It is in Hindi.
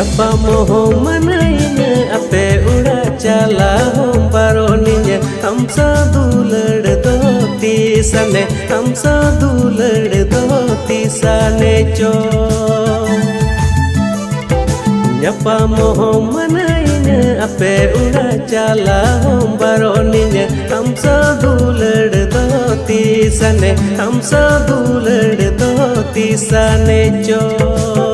मोहो मनाइने अपे उड़ा चला हम बारोनिने हम सा दुलड़ दोती सने हम सा दुलड़ दोती सने चो मोहो मनाइने अपे उड़ा चला हम बारोनिने हम सा दुलड़ दोती सने हम सा दुलड़ दोती सने चो।